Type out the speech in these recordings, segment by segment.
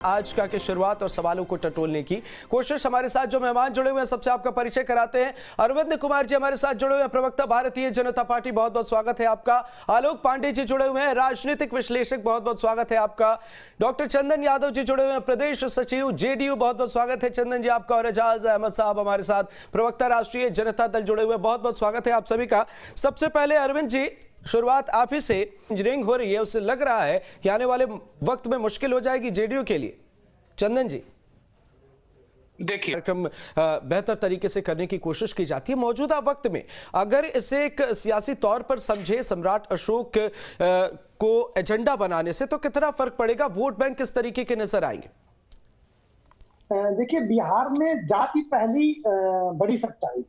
आज का की शुरुआत और सवालों को टटोलने की कोशिश। हमारे साथ जो मेहमान जुड़े हुए हैं सबसे आपका परिचय कराते हैं। अरविंद कुमार जी हमारे साथ जुड़े हुए हैं, प्रवक्ता भारतीय जनता पार्टी, बहुत बहुत स्वागत है आपका। आलोक पांडे जी जुड़े हुए हैं, राजनीतिक विश्लेषक, बहुत बहुत स्वागत है आपका। डॉक्टर चंदन यादव जी जुड़े हुए हैं, प्रदेश सचिव जेडीयू, बहुत बहुत स्वागत है चंदन जी आपका। और एजाज अहमद साहब हमारे साथ, प्रवक्ता राष्ट्रीय जनता दल, जुड़े हुए, बहुत बहुत स्वागत है आप सभी का। सबसे पहले अरविंद जी, शुरुआत आप ही से। इंजीनियरिंग हो रही है, उससे लग रहा है कि आने वाले वक्त में मुश्किल हो जाएगी जेडीयू के लिए। चंदन जी, देखिए, कार्यक्रम बेहतर तरीके से करने की कोशिश की जाती है। मौजूदा वक्त में अगर इसे एक सियासी तौर पर समझे, सम्राट अशोक को एजेंडा बनाने से, तो कितना फर्क पड़ेगा? वोट बैंक किस तरीके के नजर आएंगे? देखिए, बिहार में जाति पहली बड़ी सच्चाई,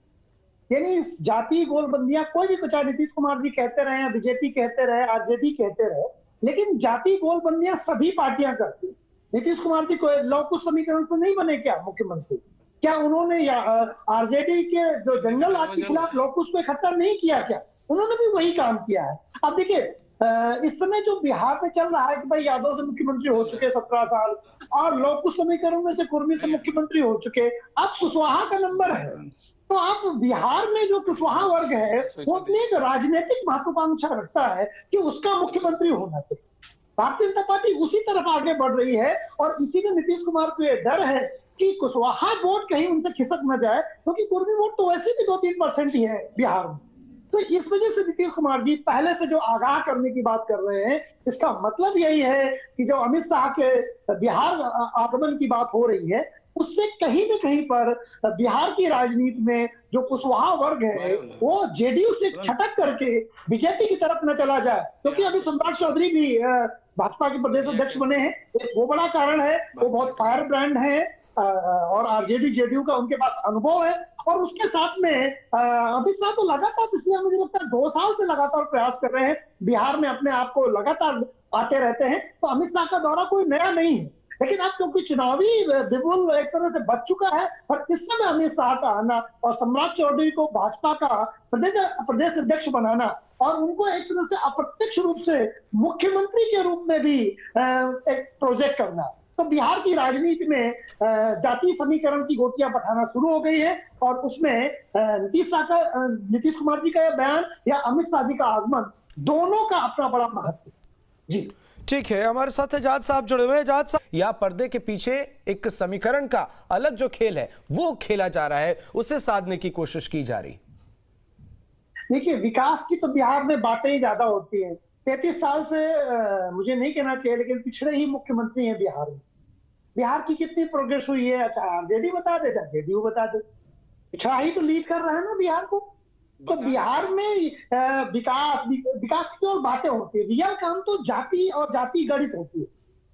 यानी जाति गोलबंदियां कोई भी, चाहे नीतीश कुमार जी कहते रहे या बीजेपी कहते रहे, आरजेडी कहते रहे, लेकिन जाति गोलबंदियां सभी पार्टियां करती। नीतीश कुमार जी को लौकुश समीकरण से नहीं बने क्या मुख्यमंत्री? क्या उन्होंने आरजेडी के जो जंगल राज के खिलाफ लौकुश को इकट्ठा नहीं किया? क्या उन्होंने भी वही काम किया है? अब देखिए, इस समय जो बिहार में चल रहा है कि भाई यादव से मुख्यमंत्री हो चुके 17 साल, और लौकुश समीकरण में से कुर्मी से मुख्यमंत्री हो चुके, अब कुशवाहा का नंबर है। तो आप बिहार में जो कुशवाहा वर्ग है वो अपनी एक राजनीतिक महत्वाकांक्षा रखता है कि उसका मुख्यमंत्री होना चाहिए। भारतीय जनता पार्टी उसी तरफ आगे बढ़ रही है, और इसीलिए नीतीश कुमार को यह डर है कि कुशवाहा वोट कहीं उनसे खिसक न जाए, क्योंकि कुर्मी वोट तो वैसे भी 2-3% ही है बिहार में। तो इस वजह से नीतीश कुमार जी पहले से जो आगाह करने की बात कर रहे हैं, इसका मतलब यही है कि जो अमित शाह के बिहार आगमन की बात हो रही है, उससे कहीं न कहीं पर बिहार की राजनीति में जो कुशवाहा वर्ग है वो जेडीयू से छटक करके बीजेपी की तरफ न चला जाए। क्योंकि अभी सम्राट चौधरी भी भाजपा के प्रदेश अध्यक्ष बने हैं, एक वो बड़ा कारण है। वो बहुत फायर ब्रांड है, और आरजेडी जेडीयू का उनके पास अनुभव है। और उसके साथ में अमित शाह तो लगातार पिछले, मुझे लगता है 2 साल से लगातार प्रयास कर रहे हैं, बिहार में अपने आप को लगातार आते रहते हैं। तो अमित शाह का दौरा कोई नया नहीं है, लेकिन अब क्योंकि चुनावी बिगुल एक तरह से बच चुका है, और इस समय अमित शाह का आना और सम्राट चौधरी को भाजपा का प्रदेश अध्यक्ष बनाना, और उनको एक तरह से अप्रत्यक्ष रूप से मुख्यमंत्री के रूप में भी एक प्रोजेक्ट करना, तो बिहार की राजनीति में जातीय समीकरण की गोटियां पठाना शुरू हो गई है। और उसमें नीतीश कुमार जी का यह बयान या अमित शाह जी का आगमन, दोनों का अपना बड़ा महत्व। जी ठीक है, हमारे साथ एजाज साहब जुड़े हुए हैं। एजाज साहब, या पर्दे के पीछे एक समीकरण का अलग जो खेल है वो खेला जा रहा है, उसे साधने की कोशिश की जा रही? देखिए, विकास की तो बिहार में बातें ही ज्यादा होती हैं। 33 साल से मुझे नहीं कहना चाहिए, लेकिन पिछड़े ही मुख्यमंत्री हैं बिहार में। बिहार की कितनी प्रोग्रेस हुई है, अच्छा आरजेडी बता दे, जेडीयू बता दे, पिछड़ा ही तो लीड कर रहा है ना बिहार को। तो बिहार में विकास की केवल बातें होती है, रियल काम तो जाति और जाति गणित होती है।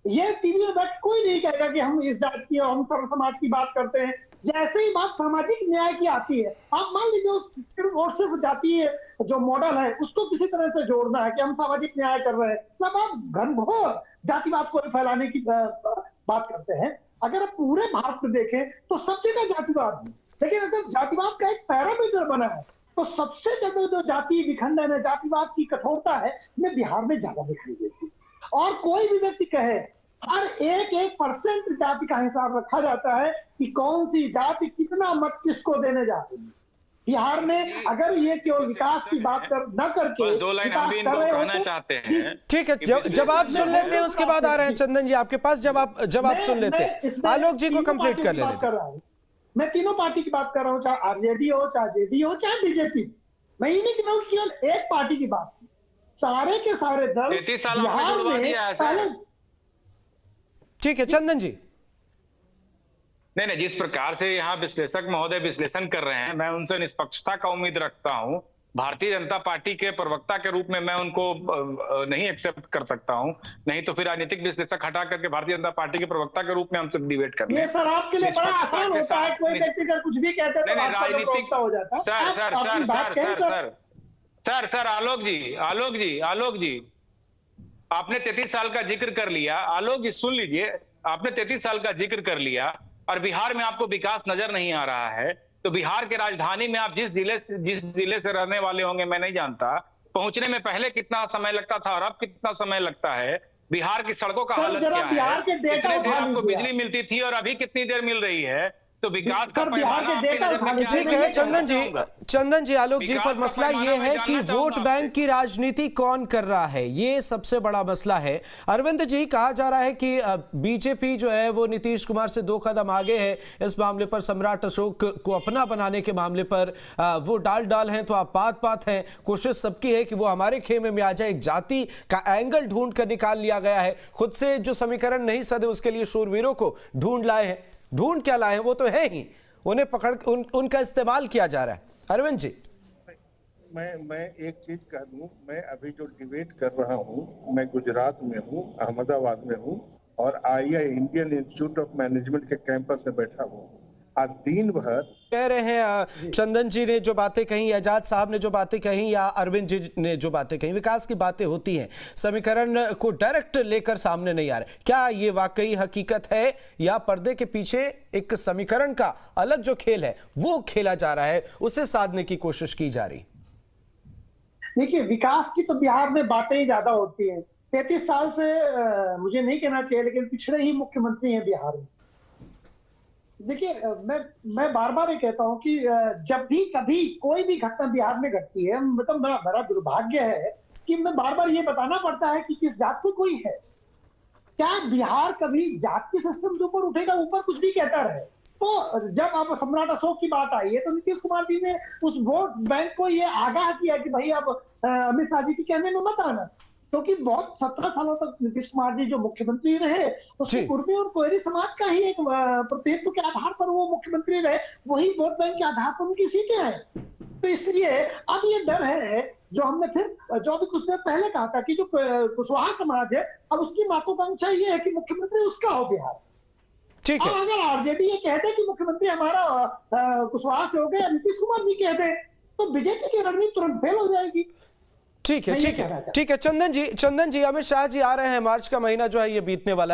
ये टीवी में बैठ कोई नहीं कहेगा कि हम इस जाति की, हम सर्व समाज की बात करते हैं। जैसे ही बात सामाजिक न्याय की आती है, आप मान लीजिए और सिर्फ जातीय जो मॉडल है उसको किसी तरह से जोड़ना है कि हम सामाजिक न्याय कर रहे हैं, तब आप घनघोर जातिवाद को फैलाने की बात करते हैं। अगर आप पूरे भारत में देखें तो सब जगह जातिवाद है, लेकिन अगर जातिवाद का एक पैरामीटर बना है तो सबसे ज्यादा जो जाति विखंडन है, जातिवाद की कठोरता है, ये बिहार में ज्यादा दिखाई देती है। और कोई भी व्यक्ति कहे, हर एक परसेंट जाति का हिसाब रखा जाता है कि कौन सी जाति कितना मत किसको देने जा रही है। बिहार में अगर ये केवल विकास की बात न करके 2 लाइन हम भी इनको कहना चाहते हैं। ठीक है, जब आप सुन लेते हैं उसके बाद आ रहे हैं चंदन जी आपके पास, जब आप सुन लेते हैं, आलोक जी को कंप्लीट कर लेते। मैं तीनों पार्टी की बात कर रहा हूँ, चाहे आरजेडी हो, चाहे जेडी हो, चाहे बीजेपी। मैं ही नहीं कह रहा हूँ केवल एक पार्टी की बात, सारे के सारे दल 33 साल बिहार में पहले। ठीक है चंदन जी। नहीं, जिस प्रकार से यहाँ विश्लेषक महोदय विश्लेषण कर रहे हैं, मैं उनसे निष्पक्षता का उम्मीद रखता हूं। भारतीय जनता पार्टी के प्रवक्ता के रूप में मैं उनको नहीं एक्सेप्ट कर सकता हूं, नहीं तो फिर राजनीतिक विश्लेषक हटा करके भारतीय जनता पार्टी के प्रवक्ता के रूप में हमसे डिबेट करते हैं। ये सर आपके लिए बड़ा आसान होता है, कोई व्यक्ति का कुछ भी कहते हैं तो राजनीतिक हो जाता है। सर आलोक जी, आपने 33 साल का जिक्र कर लिया। आलोक जी सुन लीजिए, आपने 33 साल का जिक्र कर लिया और बिहार में आपको विकास नजर नहीं आ रहा है, तो बिहार के राजधानी में आप जिस जिले से रहने वाले होंगे मैं नहीं जानता, पहुंचने में पहले कितना समय लगता था और अब कितना समय लगता है, बिहार की सड़कों का सर, हालत जरा क्या बिहार है, के डेटा कितनी देर उठा आपको लीजिए बिजली मिलती थी और अभी कितनी देर मिल रही है, तो विकास का सर, बिहार पैमाना के आपकी डेटा नजर उठा में क्या लीजिए। ठीक मैं है ये चंदन जी आलोक जी, विकास पर का मसला पैमाना ये मैं है जानना कि चाहूंगा वोट बैंक आपसे। की राजनीति कौन कर रहा है, ये सबसे बड़ा मसला है। अरविंद जी, कहा जा रहा है कि बीजेपी जो है वो नीतीश कुमार से 2 कदम आगे है इस मामले पर, सम्राट अशोक को अपना बनाने के मामले पर। वो डाल हैं तो आप बात हैं। कोशिश सबकी है कि वो हमारे खेमे में आ जाए। एक जाति का एंगल ढूंढ कर निकाल लिया गया है। खुद से जो समीकरण नहीं सदे उसके लिए शूरवीरों को ढूंढ लाए हैं। ढूंढ क्या लाए हैं, वो तो है ही, उन्हें पकड़ उनका इस्तेमाल किया जा रहा है। अरविंद जी, मैं एक चीज कह दूं, मैं अभी जो डिबेट कर रहा हूं, मैं गुजरात में हूं, अहमदाबाद में हूं और II Indian institute of management के कैंपस में बैठा हूं। आज दिन भर कह रहे हैं चंदन जी ने जो बातें कही, आजाद साहब ने जो बातें कही या अरविंद जी ने जो बातें कही, विकास की बातें होती हैं, समीकरण को डायरेक्ट लेकर सामने नहीं आ रहे। क्या ये वाकई हकीकत है या पर्दे के पीछे एक समीकरण का अलग जो खेल है वो खेला जा रहा है, उसे साधने की कोशिश की जा रही? देखिए, विकास की तो बिहार में बातें ही ज्यादा होती हैं। 33 साल से मुझे नहीं कहना चाहिए लेकिन पिछड़े ही मुख्यमंत्री हैं बिहार में। देखिए, मैं बार बार ये कहता हूं कि जब भी कभी कोई भी घटना बिहार में घटती है, मतलब बड़ा दुर्भाग्य है कि मैं बार बार ये बताना पड़ता है कि किस जात में कोई है। क्या बिहार कभी जात के सिस्टम के ऊपर उठेगा? ऊपर कुछ भी कहता रहे। तो जब आप सम्राट अशोक की बात आई है तो नीतीश कुमार जी ने उस वोट बैंक को ये आगाह किया कि भाई अब अमित शाह जी के कहने में मत आना, क्योंकि बहुत 17 सालों तक नीतीश कुमार जी जो मुख्यमंत्री रहे उसमें कुर्मी और कोयरी समाज का ही एक प्रतिनिधित्व के आधार पर वो मुख्यमंत्री रहे, वही वोट बैंक के आधार पर उनकी सीटें आए। तो इसलिए अब ये डर है, जो हमने फिर जो अभी कुछ देर पहले कहा था कि जो कुशवाहा समाज है, अब उसकी महत्वाकांक्षा ये है कि मुख्यमंत्री उसका हो बिहार। ठीक है। और अगर आरजेडी ये कहते कि मुख्यमंत्री हमारा कुशवाहा से हो गया, नीतीश कुमार जी कहते तो बीजेपी की रणनीति तुरंत फेल हो जाएगी। ठीक है चंदन जी, अमित शाह जी आ रहे हैं, मार्च का महीना जो है ये बीतने वाला है।